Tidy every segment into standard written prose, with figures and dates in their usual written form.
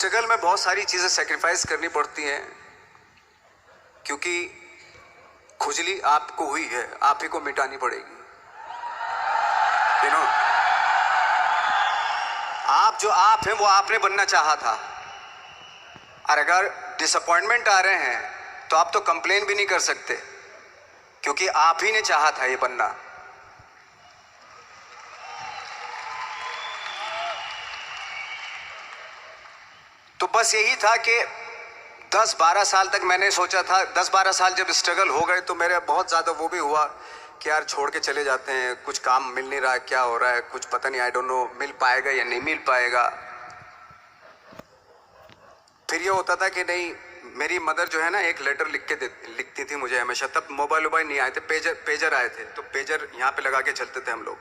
Struggle में बहुत सारी चीजें सेक्रीफाइस करनी पड़ती हैं, क्योंकि खुजली आपको हुई है, आप ही को मिटानी पड़ेगी। आप जो आप हैं वो आपने बनना चाहा था, और अगर डिसअपॉइंटमेंट आ रहे हैं तो आप तो कंप्लेन भी नहीं कर सकते, क्योंकि आप ही ने चाहा था ये बनना। तो बस यही था कि 10-12 साल तक मैंने सोचा था, 10-12 साल जब स्ट्रगल हो गए तो मेरे बहुत ज़्यादा वो भी हुआ कि यार छोड़ के चले जाते हैं, कुछ काम मिल नहीं रहा है, क्या हो रहा है कुछ पता नहीं, आई डोंट नो मिल पाएगा या नहीं मिल पाएगा। फिर ये होता था कि नहीं, मेरी मदर जो है ना एक लेटर लिखती थी मुझे हमेशा। तब मोबाइल नहीं आए थे, पेजर आए थे, तो पेजर यहाँ पे लगा के चलते थे हम लोग।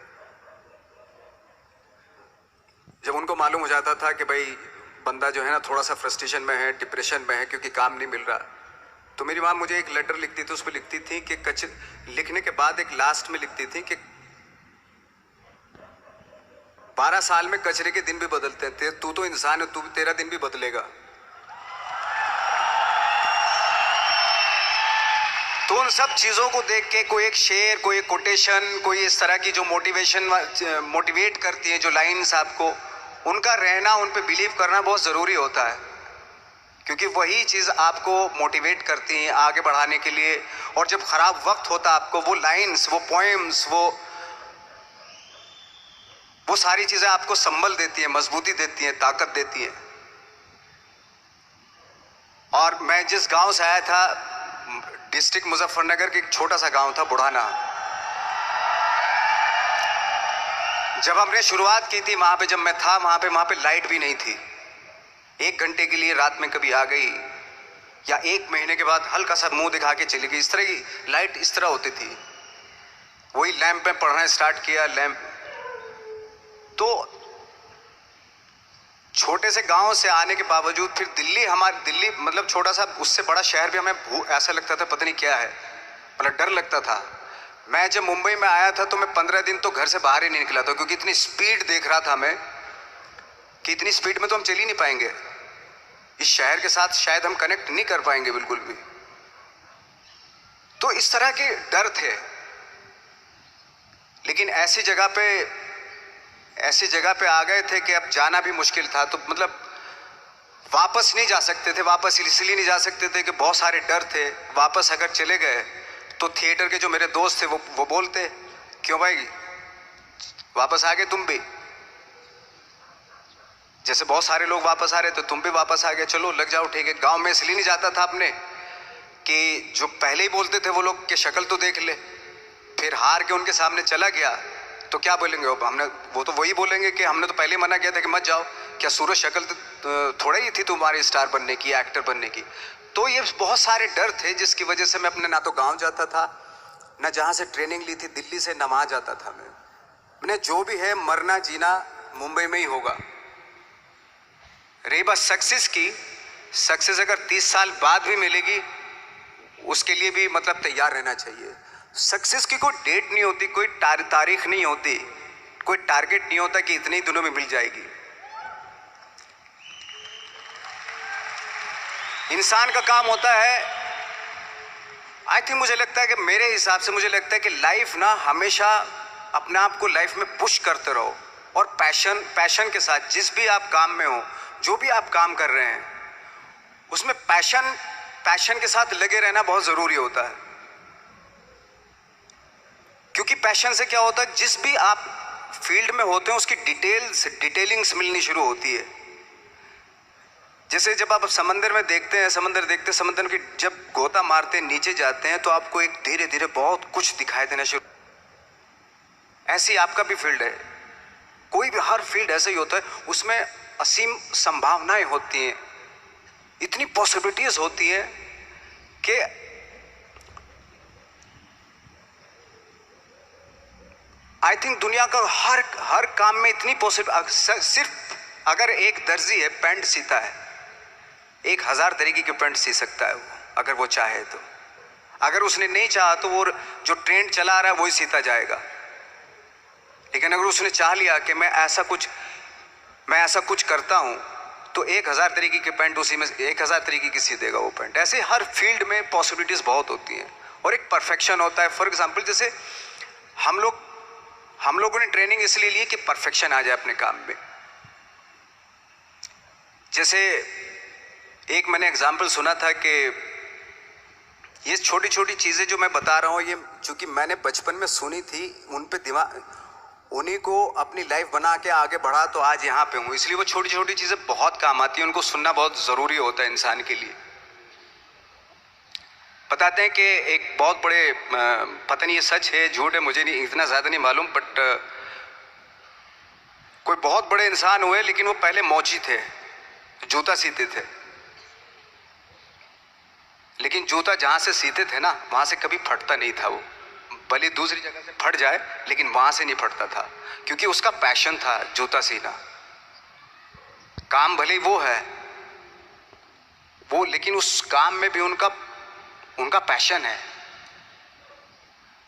जब उनको मालूम हो जाता था कि भाई बंदा जो है ना थोड़ा सा फ्रस्ट्रेशन में है, डिप्रेशन में है क्योंकि काम नहीं मिल रहा, तो मेरी माँ मुझे एक लेटर लिखती थी। उस पर लिखती थी कि लिखने के बाद एक लास्ट में लिखती थी कि 12 साल में कचरे के दिन भी बदलते थे, तू तो इंसान है, तू तेरा दिन भी बदलेगा। तो उन सब चीजों को देख के कोई एक शेर, कोई एक कोटेशन, कोई इस तरह की जो मोटिवेट करती है, जो लाइंस आपको, उनका रहना, उन पे बिलीव करना बहुत जरूरी होता है, क्योंकि वही चीज आपको मोटिवेट करती है आगे बढ़ाने के लिए। और जब खराब वक्त होता है आपको वो लाइंस, वो पोएम्स, वो सारी चीजें आपको संबल देती है, मजबूती देती है, ताकत देती है। और मैं जिस गांव से आया था, डिस्ट्रिक्ट मुजफ्फरनगर के एक छोटा सा गांव था बुढ़ाना। जब हमने शुरुआत की थी वहां पे, जब मैं था वहां पे लाइट भी नहीं थी। 1 घंटे के लिए रात में कभी आ गई, या 1 महीने के बाद हल्का सा मुंह दिखा के चली गई। इस तरह की लाइट इस तरह होती थी। वही लैंप में पढ़ना स्टार्ट किया, लैंप। तो छोटे से गांव से आने के बावजूद फिर दिल्ली मतलब छोटा सा, उससे बड़ा शहर भी हमें ऐसा लगता था पता नहीं क्या है, मतलब डर लगता था। मैं जब मुंबई में आया था तो मैं 15 दिन तो घर से बाहर ही नहीं निकला था, क्योंकि इतनी स्पीड देख रहा था मैं कि इतनी स्पीड में तो हम चल ही नहीं पाएंगे, इस शहर के साथ शायद हम कनेक्ट नहीं कर पाएंगे बिल्कुल भी। तो इस तरह के डर थे। लेकिन ऐसी जगह पे आ गए थे कि अब जाना भी मुश्किल था। तो मतलब वापस नहीं जा सकते थे। वापस इसलिए नहीं जा सकते थे कि बहुत सारे डर थे। वापस अगर चले गए तो थिएटर के जो मेरे दोस्त थे वो बोलते, क्यों भाई वापस आ गए तुम भी, जैसे बहुत सारे लोग वापस आ रहे थे तुम भी वापस आ गए, चलो लग जाओ ठीक है। गांव में इसलिए नहीं जाता था अपने कि जो पहले ही बोलते थे वो लोग के शक्ल तो देख ले, फिर हार के उनके सामने चला गया तो क्या बोलेंगे वो तो वही बोलेंगे कि हमने तो पहले मना किया था कि मत जाओ, क्या सूरज शक्ल तो थोड़ा ही थी तुम्हारी स्टार बनने की, एक्टर बनने की। तो ये बहुत सारे डर थे जिसकी वजह से मैं अपने ना तो गांव जाता था, ना जहां से ट्रेनिंग ली थी दिल्ली से, ना वहां जाता था। मैंने जो भी है मरना जीना मुंबई में ही होगा। रही बात सक्सेस की, सक्सेस अगर 30 साल बाद भी मिलेगी उसके लिए भी मतलब तैयार रहना चाहिए। सक्सेस की कोई डेट नहीं होती, कोई तारीख नहीं होती, कोई टारगेट नहीं होता कि इतने ही दिनों में मिल जाएगी। इंसान का काम होता है, आई थिंक मुझे लगता है कि मेरे हिसाब से मुझे लगता है कि लाइफ ना हमेशा अपने आप को लाइफ में पुश करते रहो, और पैशन के साथ जिस भी आप काम में हो, जो भी आप काम कर रहे हैं उसमें पैशन के साथ लगे रहना बहुत जरूरी होता है। क्योंकि पैशन से क्या होता है, जिस भी आप फील्ड में होते हैं उसकी डिटेलिंग्स मिलनी शुरू होती है। जैसे जब आप समंदर में देखते हैं, समंदर की जब गोता मारते हैं, नीचे जाते हैं तो आपको एक धीरे धीरे बहुत कुछ दिखाई देना शुरू। ऐसी आपका भी फील्ड है, कोई भी हर फील्ड ऐसा ही होता है, उसमें असीम संभावनाएं होती हैं, इतनी पॉसिबिलिटीज होती है कि आई थिंक दुनिया का हर काम में इतनी सिर्फ अगर एक दर्जी है पैंट सीता है, 1000 तरीके के पैंट सी सकता है वो, अगर वो चाहे तो। अगर उसने नहीं चाहा तो वो जो ट्रेंड चला रहा है वही सीता जाएगा। लेकिन अगर उसने चाह लिया कि मैं ऐसा कुछ करता हूं, तो तो 1000 तरीके के पैंट उसी में 1000 तरीके की सी देगा वो पैंट। ऐसे हर फील्ड में पॉसिबिलिटीज बहुत होती हैं और एक परफेक्शन होता है। फॉर एग्जाम्पल जैसे हम लोगों ने ट्रेनिंग इसलिए ली कि परफेक्शन आ जाए अपने काम में। जैसे एक मैंने एग्जाम्पल सुना था कि ये छोटी छोटी चीज़ें जो मैं बता रहा हूँ, ये चूंकि मैंने बचपन में सुनी थी, उन पे दिमाग, उन्हीं को अपनी लाइफ बना के आगे बढ़ा तो आज यहाँ पे हूँ। इसलिए वो छोटी छोटी चीज़ें बहुत काम आती हैं, उनको सुनना बहुत ज़रूरी होता है इंसान के लिए। बताते हैं कि एक बहुत बड़े, पता नहीं ये सच है झूठ है, मुझे नहीं इतना ज़्यादा नहीं मालूम, बट कोई बहुत बड़े इंसान हुए, लेकिन वो पहले मौची थे, जूता सीते थे। लेकिन जूता जहाँ से सीते थे ना, वहाँ से कभी फटता नहीं था वो, भले दूसरी जगह से फट जाए लेकिन वहाँ से नहीं फटता था, क्योंकि उसका पैशन था जूता सीना। काम भले वो है वो, लेकिन उस काम में भी उनका पैशन है।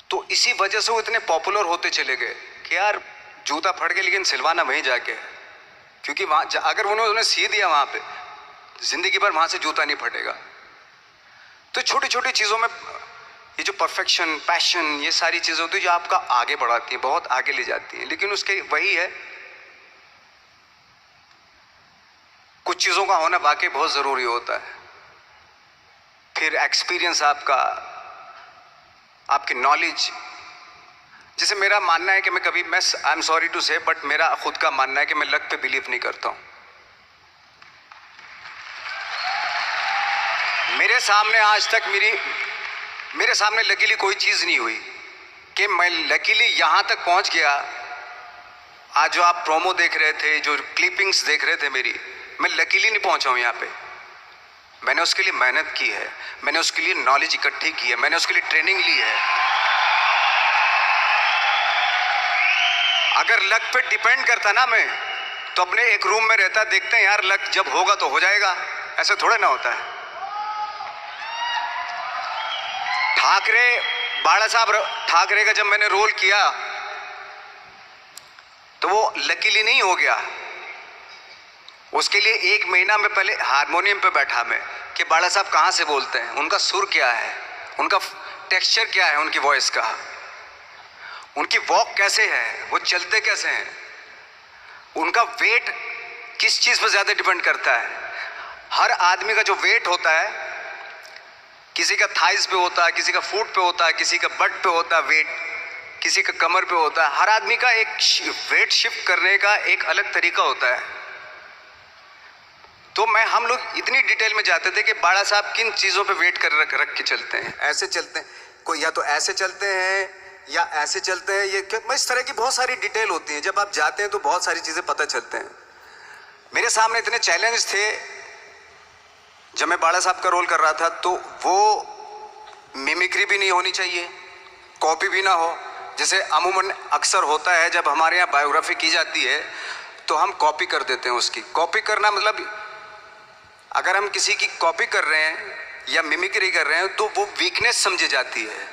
तो इसी वजह से वो इतने पॉपुलर होते चले गए कि यार जूता फट गया लेकिन सिलवाना वहीं जाके, क्योंकि वहाँ अगर उन्होंने सी दिया वहाँ पे, जिंदगी भर वहाँ से जूता नहीं फटेगा। तो छोटी छोटी चीज़ों में ये जो परफेक्शन, पैशन, ये सारी चीज़ें होती है जो आपका आगे बढ़ाती हैं, बहुत आगे ले जाती हैं। लेकिन उसके वही है, कुछ चीज़ों का होना वाकई बहुत ज़रूरी होता है। फिर एक्सपीरियंस आपकी नॉलेज। जैसे मेरा मानना है कि मैं आई एम सॉरी टू से, बट मेरा खुद का मानना है कि मैं लक पे बिलीव नहीं करता हूँ। मेरे सामने आज तक मेरे सामने लकीली कोई चीज़ नहीं हुई कि मैं लकीली यहाँ तक पहुँच गया। आज जो आप प्रोमो देख रहे थे, जो क्लिपिंग्स देख रहे थे मेरी, मैं लकीली नहीं पहुँचा हूँ यहाँ पे। मैंने उसके लिए मेहनत की है, मैंने उसके लिए नॉलेज इकट्ठी की है, मैंने उसके लिए ट्रेनिंग ली है। अगर लक पे डिपेंड करता ना मैं, तो अपने एक रूम में रहता, देखते हैं यार लक जब होगा तो हो जाएगा, ऐसा थोड़ा ना होता है। बाला साहब ठाकरे का जब मैंने रोल किया तो वो लकीली नहीं हो गया। उसके लिए 1 महीना में पहले हारमोनियम पे बैठा मैं कि बाला साहब कहाँ से बोलते हैं, उनका सुर क्या है, उनका टेक्सचर क्या है, उनकी वॉइस का, उनकी वॉक कैसे है, वो चलते कैसे हैं, उनका वेट किस चीज़ पर ज़्यादा डिपेंड करता है। हर आदमी का जो वेट होता है, किसी का थाइस पे होता है, किसी का फुट पे होता है, किसी का बट पे होता है वेट, किसी का कमर पे होता है। हर आदमी का एक वेट शिफ्ट करने का एक अलग तरीका होता है। तो हम लोग इतनी डिटेल में जाते थे कि बाला साहब किन चीज़ों पे वेट कर रख के चलते हैं, ऐसे चलते हैं, कोई या तो ऐसे चलते हैं या ऐसे चलते हैं, ये इस तरह की बहुत सारी डिटेल होती है। जब आप जाते हैं तो बहुत सारी चीज़ें पता चलते हैं। मेरे सामने इतने चैलेंज थे जब मैं बाला साहब का रोल कर रहा था, तो वो मिमिक्री भी नहीं होनी चाहिए, कॉपी भी ना हो। जैसे अमूमन अक्सर होता है जब हमारे यहाँ बायोग्राफी की जाती है तो हम कॉपी कर देते हैं। उसकी कॉपी करना मतलब अगर हम किसी की कॉपी कर रहे हैं या मिमिक्री कर रहे हैं तो वो वीकनेस समझी जाती है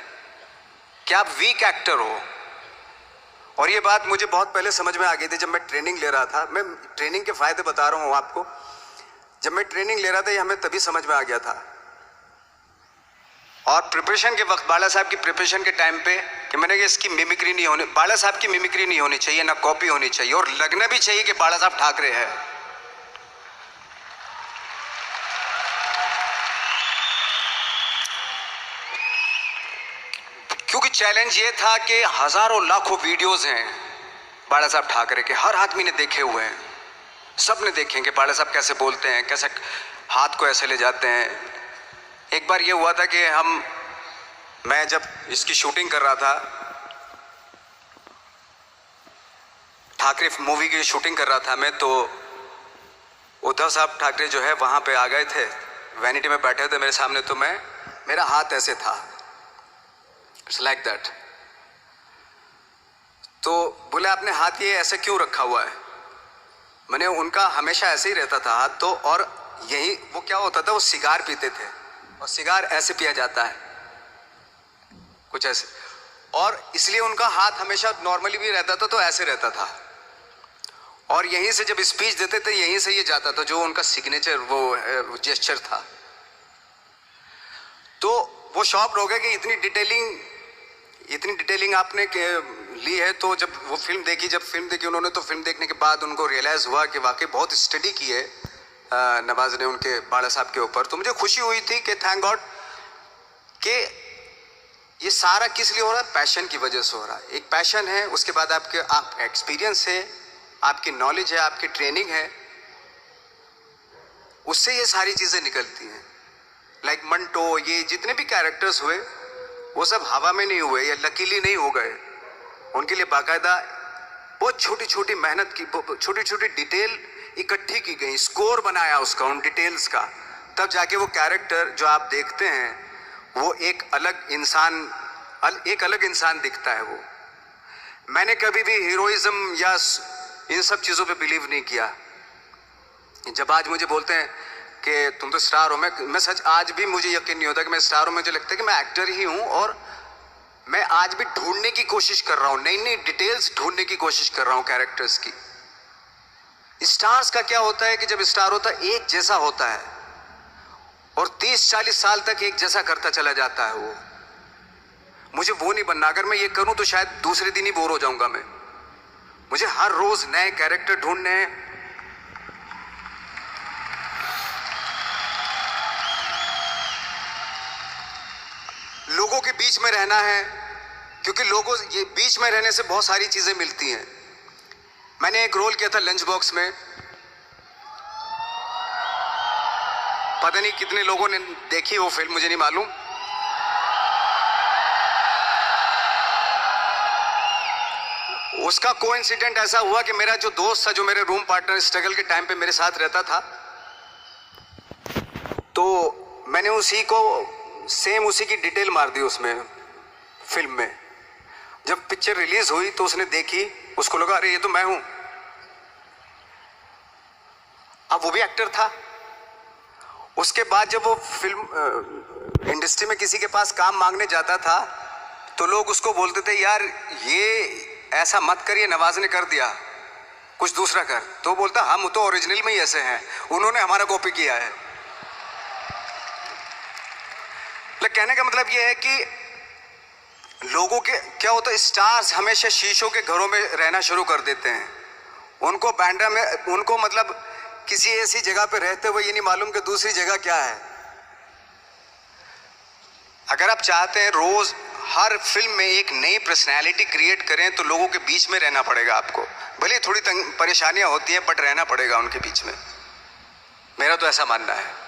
कि आप वीक एक्टर हो। और ये बात मुझे बहुत पहले समझ में आ गई थी जब मैं ट्रेनिंग ले रहा था। मैं ट्रेनिंग के फायदे बता रहा हूँ आपको। जब मैं ट्रेनिंग ले रहा था ये हमें तभी समझ में आ गया था। और प्रिपरेशन के वक्त, बाला साहब की प्रिपरेशन के टाइम पे, कि मैंने कहा इसकी मिमिक्री नहीं होनी, बाला साहब की मिमिक्री नहीं होनी चाहिए, ना कॉपी होनी चाहिए, और लगना भी चाहिए कि बाला साहब ठाकरे है। क्योंकि चैलेंज ये था कि हजारों लाखों वीडियोस हैं बाला साहब ठाकरे के, हर आदमी ने देखे हुए हैं, सब ने देखे कि बाला साहब कैसे बोलते हैं, कैसे हाथ को ऐसे ले जाते हैं। एक बार ये हुआ था कि मैं जब इसकी शूटिंग कर रहा था, ठाकरे मूवी की शूटिंग कर रहा था मैं, तो उद्धव साहब ठाकरे जो है वहाँ पे आ गए थे, वैनिटी में बैठे थे मेरे सामने। तो मेरा हाथ ऐसे था, इट्स लाइक दैट। तो बोले आपने हाथ ये ऐसे क्यों रखा हुआ है? मैंने उनका हमेशा ऐसे ही रहता था हाथ। तो और यही वो क्या होता था, वो सिगार पीते थे और सिगार ऐसे पिया जाता है कुछ ऐसे, और इसलिए उनका हाथ हमेशा नॉर्मली भी रहता था तो ऐसे रहता था। और यहीं से जब स्पीच देते थे यहीं से ये जाता था, जो उनका सिग्नेचर वो जेस्चर था। तो वो शॉक्ड हो गए कि इतनी डिटेलिंग आपने ली है। तो जब वो फिल्म देखी उन्होंने, तो फिल्म देखने के बाद उनको रियलाइज हुआ कि वाकई बहुत स्टडी की है नवाज ने उनके बाड़ा साहब के ऊपर। तो मुझे खुशी हुई थी कि थैंक गॉड कि ये सारा किस लिए हो रहा है, पैशन की वजह से हो रहा है। एक पैशन है, उसके बाद आप एक्सपीरियंस है, आपकी नॉलेज है, आपकी ट्रेनिंग है, उससे ये सारी चीजें निकलती हैं। लाइक मंटो, ये जितने भी कैरेक्टर्स हुए वो सब हवा में नहीं हुए या लकीली नहीं हो गए। उनके लिए बाकायदा बहुत छोटी छोटी मेहनत की, छोटी छोटी डिटेल इकट्ठी की गई, स्कोर बनाया उसका, उन डिटेल्स का, तब जाके वो कैरेक्टर जो आप देखते हैं वो एक अलग इंसान दिखता है। वो मैंने कभी भी हीरोइज्म या इन सब चीजों पे बिलीव नहीं किया। जब आज मुझे बोलते हैं कि तुम तो स्टार हो, मैं सच आज भी मुझे यकीन नहीं होता कि मैं स्टार हूं। मुझे लगता है कि मैं एक्टर ही हूं, और मैं आज भी ढूंढने की कोशिश कर रहा हूं, नई नई डिटेल्स ढूंढने की कोशिश कर रहा हूं कैरेक्टर्स की। स्टार्स का क्या होता है कि जब स्टार होता है एक जैसा होता है और 30-40 साल तक एक जैसा करता चला जाता है। वो मुझे वो नहीं बनना। अगर मैं ये करूं तो शायद दूसरे दिन ही बोर हो जाऊंगा मैं। मुझे हर रोज नए कैरेक्टर ढूंढने हैं। लोगों के बीच में रहना है, क्योंकि लोगों ये बीच में रहने से बहुत सारी चीजें मिलती हैं। मैंने एक रोल किया था लंच बॉक्स में, पता नहीं कितने लोगों ने देखी वो फिल्म, मुझे नहीं मालूम। उसका कोइंसिडेंट ऐसा हुआ कि मेरा जो दोस्त था, जो मेरे रूम पार्टनर स्ट्रगल के टाइम पे मेरे साथ रहता था, तो मैंने उसी की डिटेल मार दी उसमें फिल्म में। जब पिक्चर रिलीज हुई तो उसने देखी, उसको लगा अरे ये तो मैं हूं। अब वो भी एक्टर था। उसके बाद जब वो फिल्म इंडस्ट्री में किसी के पास काम मांगने जाता था तो लोग उसको बोलते थे यार ये ऐसा मत करिए, नवाज ने कर दिया, कुछ दूसरा कर। तो बोलता हम तो ओरिजिनल में ही ऐसे हैं, उन्होंने हमारा कॉपी किया है। कहने का मतलब ये है कि लोगों के क्या होता है, स्टार्स हमेशा शीशों के घरों में रहना शुरू कर देते हैं। उनको बैंड्रा में, उनको मतलब किसी ऐसी जगह पे रहते हुए ये नहीं मालूम कि दूसरी जगह क्या है। अगर आप चाहते हैं रोज हर फिल्म में एक नई पर्सनैलिटी क्रिएट करें तो लोगों के बीच में रहना पड़ेगा आपको। भले थोड़ी परेशानियां होती हैं बट रहना पड़ेगा उनके बीच में। मेरा तो ऐसा मानना है।